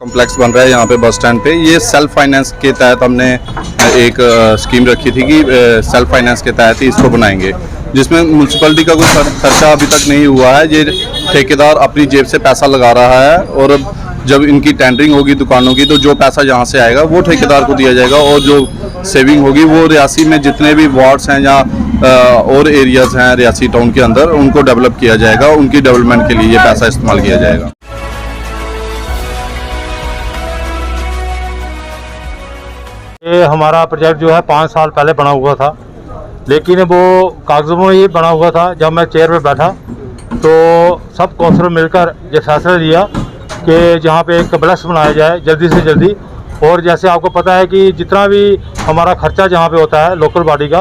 Complex बन रहा है यहाँ पे बस स्टैंड पे। ये सेल्फ फाइनेंस के तहत हमने एक स्कीम रखी थी कि सेल्फ फाइनेंस के तहत ही इसको बनाएंगे, जिसमें म्यूनसिपैलिटी का कोई खर्चा अभी तक नहीं हुआ है। ये ठेकेदार अपनी जेब से पैसा लगा रहा है और जब इनकी टेंडरिंग होगी दुकानों की तो जो पैसा जहाँ से आएगा वो ठेकेदार को दिया जाएगा और जो सेविंग होगी वो रियासी में जितने भी वार्ड्स हैं या और एरियाज़ हैं रियासी टाउन के अंदर उनको डेवलप किया जाएगा, उनकी डेवलपमेंट के लिए ये पैसा इस्तेमाल किया जाएगा। ये हमारा प्रोजेक्ट जो है 5 साल पहले बना हुआ था, लेकिन वो कागज़ों में ही बना हुआ था। जब मैं चेयर पे बैठा तो सब काउंसिलर मिलकर ये फैसला लिया कि जहाँ पे एक कॉम्प्लेक्स बनाया जाए जल्दी से जल्दी। और जैसे आपको पता है कि जितना भी हमारा खर्चा जहाँ पे होता है लोकल बॉडी का,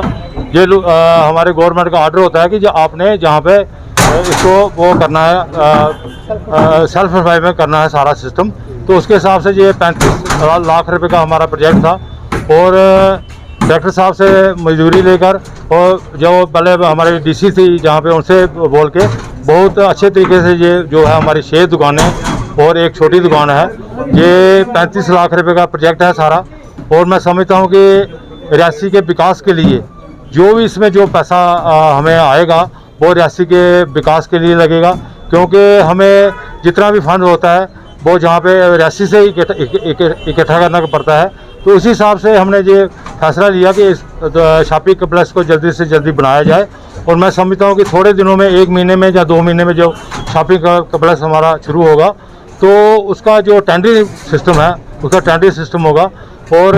ये हमारे गवर्नमेंट का ऑर्डर होता है कि जो आपने जहाँ पे इसको वो करना है, सेल्फ एम्प्लॉयमेंट करना है सारा सिस्टम। तो उसके हिसाब से ये 35 लाख रुपए का हमारा प्रोजेक्ट था और डायरेक्टर साहब से मजदूरी लेकर और जो पहले हमारे डीसी थी जहाँ पे उनसे बोल के बहुत अच्छे तरीके से ये जो है हमारी 6 दुकानें और एक छोटी दुकान है, ये 35 लाख रुपए का प्रोजेक्ट है सारा। और मैं समझता हूँ कि रियासी के विकास के लिए जो भी इसमें जो पैसा हमें आएगा वो रियासी के विकास के लिए लगेगा, क्योंकि हमें जितना भी फंड होता है वो जहाँ पे रियासी से इकट्ठा करना पड़ता है। तो उसी हिसाब से हमने ये फैसला लिया कि इस शॉपिंग कॉम्प्लेक्स को जल्दी से जल्दी बनाया जाए। और मैं समझता हूँ कि थोड़े दिनों में 1 महीने में या 2 महीने में जो शॉपिंग कॉम्प्लेक्स हमारा शुरू होगा तो उसका जो टेंडरिंग सिस्टम है उसका टेंडरिंग सिस्टम होगा और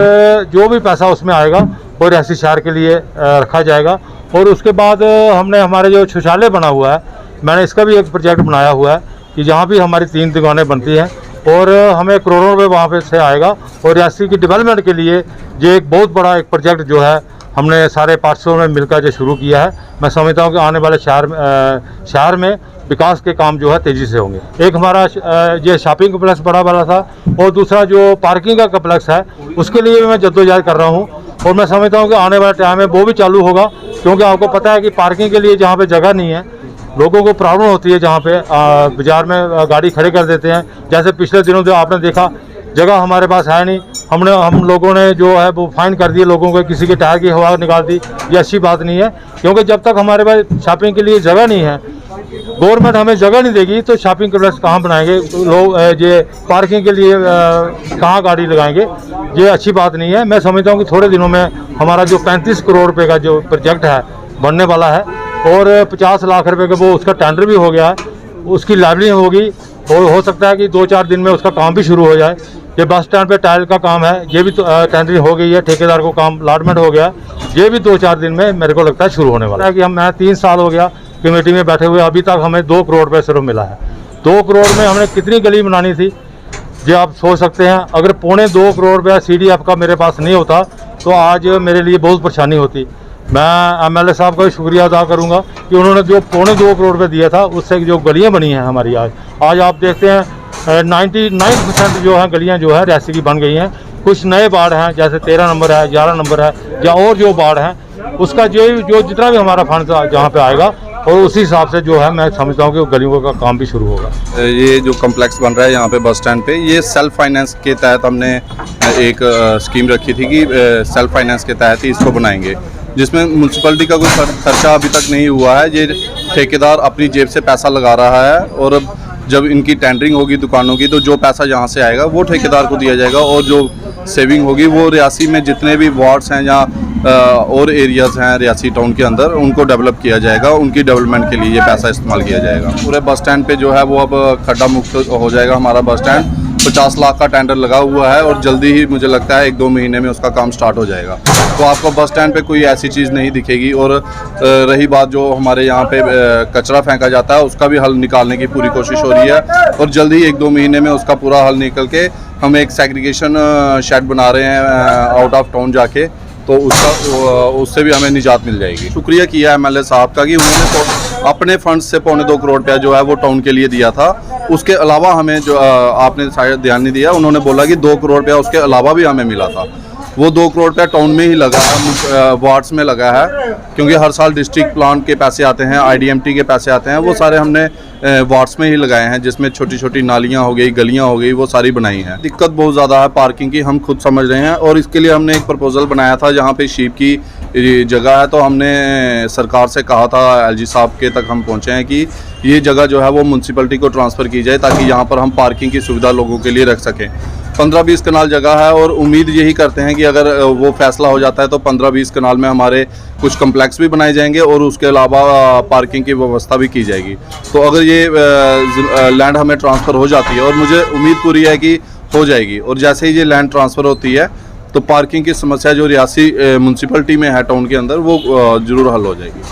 जो भी पैसा उसमें आएगा वो रियासी शहर के लिए रखा जाएगा। और उसके बाद हमने हमारे जो शौचालय बना हुआ है, मैंने इसका भी एक प्रोजेक्ट बनाया हुआ है कि जहाँ भी हमारी 3 दुकानें बनती हैं और हमें करोड़ों रुपये वहाँ पे से आएगा। और रियासी की डेवलपमेंट के लिए ये एक बहुत बड़ा एक प्रोजेक्ट जो है हमने सारे पार्षदों में मिलकर जो शुरू किया है। मैं समझता हूँ कि आने वाले शहर में विकास के काम जो है तेज़ी से होंगे। एक हमारा ये शॉपिंग कॉम्प्लेक्स बड़ा वाला था और दूसरा जो पार्किंग का कॉम्प्लेक्स है उसके लिए भी मैं जद्दोजहद कर रहा हूँ और मैं समझता हूँ कि आने वाले टाइम में वो भी चालू होगा, क्योंकि आपको पता है कि पार्किंग के लिए जहाँ पे जगह नहीं है लोगों को प्रॉब्लम होती है, जहाँ पे बाज़ार में गाड़ी खड़े कर देते हैं। जैसे पिछले दिनों जो आपने देखा जगह हमारे पास है नहीं, हम लोगों ने जो है वो फाइन कर दिए लोगों को, किसी के टायर की हवा निकाल दी। ये अच्छी बात नहीं है, क्योंकि जब तक हमारे पास शॉपिंग के लिए जगह नहीं है, गवर्नमेंट हमें जगह नहीं देगी तो शॉपिंग कॉम्प्लेक्स कहाँ बनाएंगे लोग, ये पार्किंग के लिए कहाँ गाड़ी लगाएंगे। ये अच्छी बात नहीं है। मैं समझता हूँ कि थोड़े दिनों में हमारा जो 35 करोड़ रुपये का जो प्रोजेक्ट है बनने वाला है और 50 लाख रुपए का वो उसका टेंडर भी हो गया है, उसकी लेवलिंग होगी और हो सकता है कि 2-4 दिन में उसका काम भी शुरू हो जाए। ये बस स्टैंड पे टाइल का काम है, ये भी तो टेंडरिंग हो गई है, ठेकेदार को काम अलॉटमेंट हो गया, ये भी 2-4 दिन में मेरे को लगता है शुरू होने वाला है। कि मैं 3 साल हो गया कमेटी में बैठे हुए, अभी तक हमें 2 करोड़ रुपये सिर्फ मिला है। 2 करोड़ में हमने कितनी गली बनानी थी ये आप सोच सकते हैं। अगर 2.25 करोड़ रुपया CDF का मेरे पास नहीं होता तो आज मेरे लिए बहुत परेशानी होती। मैं MLA साहब का भी शुक्रिया अदा करूंगा कि उन्होंने जो 2.25 करोड़ रुपये दिया था उससे जो गलियां बनी हैं हमारी आज आप देखते हैं 99% जो है गलियां जो है रियासी की बन गई हैं। कुछ नए वार्ड हैं जैसे 13 नंबर है, 11 नंबर है या और जो वार्ड हैं उसका जो जितना भी हमारा फंड जहाँ पे आएगा और उसी हिसाब से जो है मैं समझता हूँ कि गलियों का काम भी शुरू होगा। ये जो कॉम्प्लेक्स बन रहा है यहाँ पे बस स्टैंड पे, ये सेल्फ फाइनेंस के तहत हमने एक स्कीम रखी थी कि सेल्फ फाइनेंस के तहत ही इसको बनाएंगे, जिसमें म्यूनसिपैलिटी का कोई खर्चा अभी तक नहीं हुआ है। ये ठेकेदार अपनी जेब से पैसा लगा रहा है और जब इनकी टेंडरिंग होगी दुकानों की तो जो पैसा जहाँ से आएगा वो ठेकेदार को दिया जाएगा और जो सेविंग होगी वो रियासी में जितने भी वार्ड्स हैं या और एरियाज़ हैं रियासी टाउन के अंदर उनको डेवलप किया जाएगा, उनकी डेवलपमेंट के लिए ये पैसा इस्तेमाल किया जाएगा। पूरे बस स्टैंड पे जो है वो अब खड्डा मुक्त हो जाएगा हमारा बस स्टैंड। 50 लाख का टेंडर लगा हुआ है और जल्दी ही मुझे लगता है 1-2 महीने में उसका काम स्टार्ट हो जाएगा। तो आपको बस स्टैंड पे कोई ऐसी चीज़ नहीं दिखेगी। और रही बात जो हमारे यहाँ पे कचरा फेंका जाता है उसका भी हल निकालने की पूरी कोशिश हो रही है और जल्दी ही 1-2 महीने में उसका पूरा हल निकल के हम एक सेग्रीगेशन शेड बना रहे हैं आउट ऑफ टाउन जाके, तो उससे भी हमें निजात मिल जाएगी। शुक्रिया किया MLA साहब का कि उन्होंने तो अपने फंड्स से 2.25 करोड़ रुपया जो है वो टाउन के लिए दिया था। उसके अलावा हमें जो आपने शायद ध्यान नहीं दिया, उन्होंने बोला कि 2 करोड़ रुपया उसके अलावा भी हमें मिला था। वो 2 करोड़ रुपया टाउन में ही लगा है, वार्ड्स में लगा है, क्योंकि हर साल डिस्ट्रिक्ट प्लान के पैसे आते हैं, IDMT के पैसे आते हैं, वो सारे हमने वार्ड्स में ही लगाए हैं, जिसमें छोटी छोटी नालियाँ हो गई, गलियाँ हो गई, वो सारी बनाई हैं। दिक्कत बहुत ज़्यादा है पार्किंग की, हम खुद समझ रहे हैं, और इसके लिए हमने एक प्रपोजल बनाया था जहाँ पे शीप की जगह है, तो हमने सरकार से कहा था, LG साहब के तक हम पहुँचे हैं कि ये जगह जो है वो म्यूनसिपलिटी को ट्रांसफ़र की जाए, ताकि यहाँ पर हम पार्किंग की सुविधा लोगों के लिए रख सकें। 15-20 कनाल जगह है, और उम्मीद यही करते हैं कि अगर वो फैसला हो जाता है तो 15-20 कनाल में हमारे कुछ कम्प्लेक्स भी बनाए जाएंगे, और उसके अलावा पार्किंग की व्यवस्था भी की जाएगी। तो अगर ये लैंड हमें ट्रांसफ़र हो जाती है, और मुझे उम्मीद पूरी है कि हो जाएगी, और जैसे ही ये लैंड ट्रांसफ़र होती है तो पार्किंग की समस्या जो रियासी म्यूनसिपलिटी में है टाउन के अंदर, वो ज़रूर हल हो जाएगी।